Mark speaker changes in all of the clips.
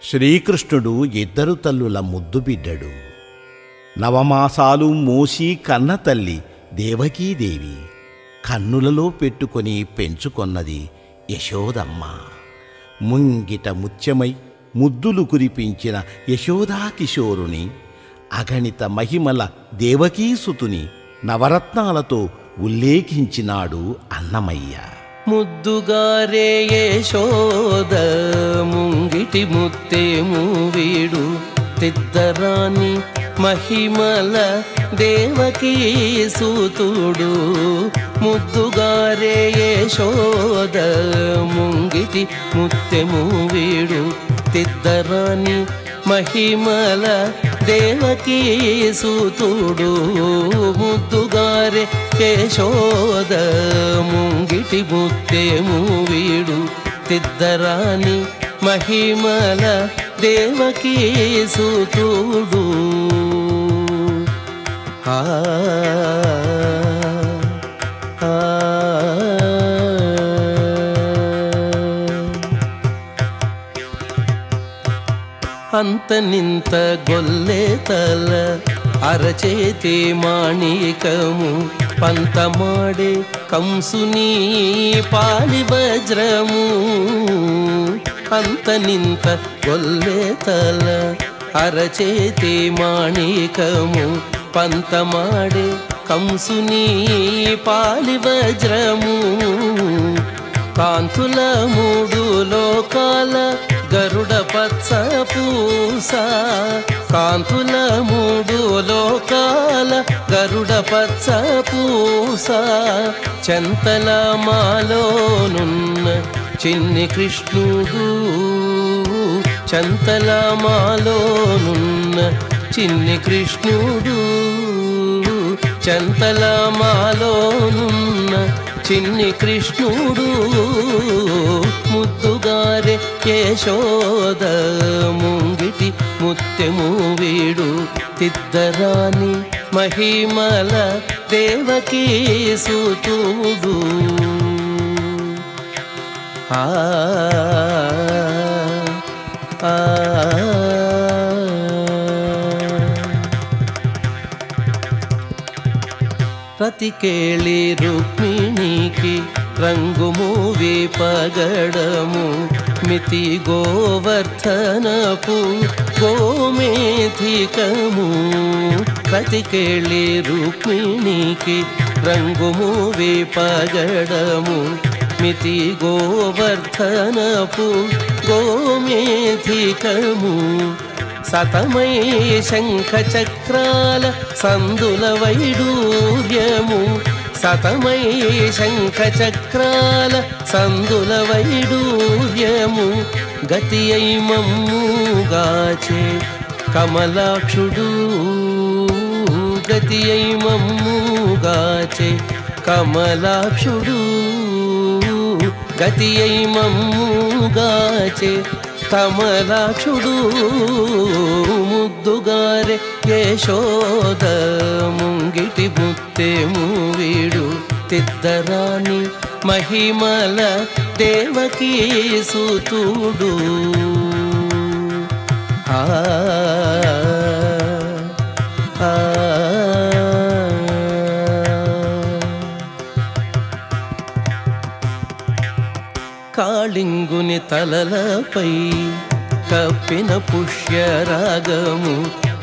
Speaker 1: శ్రీకృష్ణుడు ఇద్దరు తల్లుల ముద్దు బిడ్డడు. నవమాసాలు మోసి కన్న తల్లి దేవకీదేవి కన్నులలో పెట్టుకొని పెంచుకొన్నది యశోదమ్మ. ముంగిట ముత్యమై ముద్దులు కురిపించిన యశోదాకిశోరుని, అగణిత మహిమల దేవకీసుతుని నవరత్నాలతో ఉల్లేఖించినాడు అన్నమయ్య.
Speaker 2: ముద్దుగారే యశోద ముంగిటి ముత్తేము వీడు, తిద్దరాని మహిమల దేవకీ సూతుడు. ముద్దుగారే యశోద ముంగిటి ముత్తెము వీడు, తిద్దరాని మహిమల దేవకీ సూతుడు. ముద్దుగారే యశోద ముంగిటి ముత్తేము వీడు, తిద్దరాని మహిమల దేవకీ సూతుడు. ఆ అంతనింత గొల్లె తల అరచేతి మాణికము, పంతమాడే కంసుని పాలి వజ్రము. అంతనింత గొల్లె తల అరచేతి మాణికము, పంతమాడే కంసుని పాలి వజ్రము. కాంతుల మూడు లోకాల గరుడ పచ్చ పూస, కాంతుల మూడు లోకాల గరుడ పచ్చ పూస. చెంతల మాలోనున్న చిన్ని కృష్ణుడు, చెంతల మాలోనున్న చిన్ని కృష్ణుడు, చెంతల మాలోనున్న చిన్ని కృష్ణుడు. ముద్దుగారే యశోద ముంగిటి ముత్తెము వీడు, తిద్దరాని మహిమల దేవకీ సూతుడు. ఆ రతికేళి రుక్మిణికి రంగు మూవి పగడము, మితి గోవర్ధనపు గోమేధికము. రతికేళి రుక్మిణికి రంగు మూవి పగడము, మితి గోవర్ధనపు గోమేధికము. సతమై శంఖ చక్రాల సందుల వైడూర్యము, సతమై శంఖ చక్రాల సందుల వైడూర్యము. గతి అయి మమ్ముగాచే కమలాక్షుడు, గతి అయి మమ్ముగాచే కమలాక్షుడు. గతి అయి మమ్ముగాచే కమలాక్షుడు. ముద్దుగారే యశోద ముంగిటి ముత్తేము వీడు, తిద్దరాని మహిమల దేవకీ సూతుడు. ఆ కాళింగుని తలలపై కప్పిన పుష్యరాగము,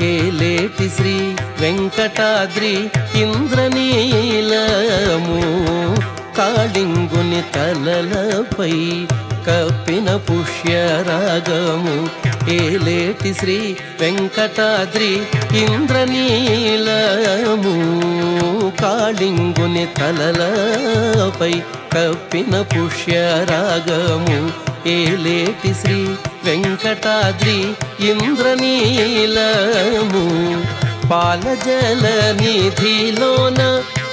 Speaker 2: ఏలేటి శ్రీ వెంకటాద్రి ఇంద్రనీలము. కాళింగుని తలలపై కప్పిన పుష్యరాగము, ఏలేటి శ్రీ వెంకటాద్రి ఇంద్రనీలము. కాళింగుని తలలపై కప్పిన పుష్యరాగము, ఏలేటి శ్రీ వెంకటాద్రి ఇంద్రనీలము. పాలజల నిధిలోన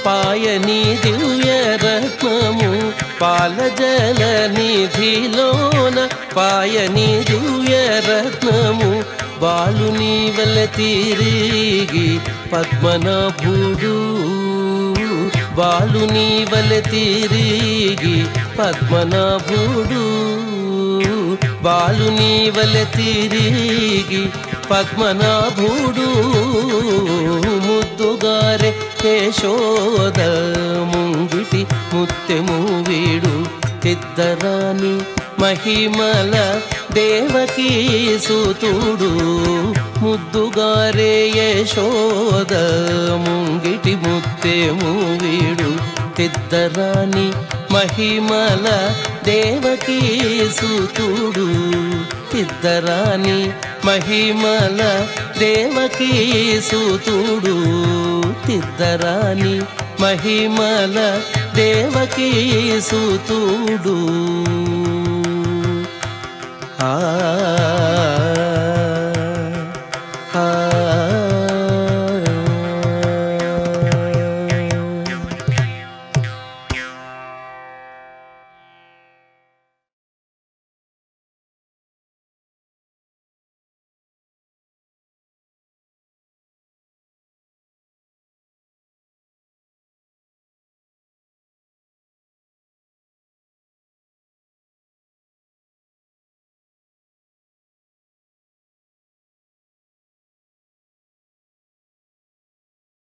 Speaker 2: పాయని దివ్యరత్నము, పాలజల నిధిలోన పాయని దివ్యరత్నము. బాలుని వల తిరిగి పద్మనాభుడు, బాలుని వల తిరిగి పద్మనాభుడు. బాలుని వలె తిరిగి పద్మనాభుడు ముద్దుగారే యశోద ముంగిటి ముత్తెము వీడు తిద్దరాని మహిమల దేవకీ సుతుడు ముద్దుగారే యశోద ముంగిటి ముత్తెము వీడు తిద్దరాని మహిమల దేవకీ సుతుడు తిద్దరాని మహిమల దేవకీ సుతుడు తిద్దరాని మహిమల దేవకీ సుతుడు ఆ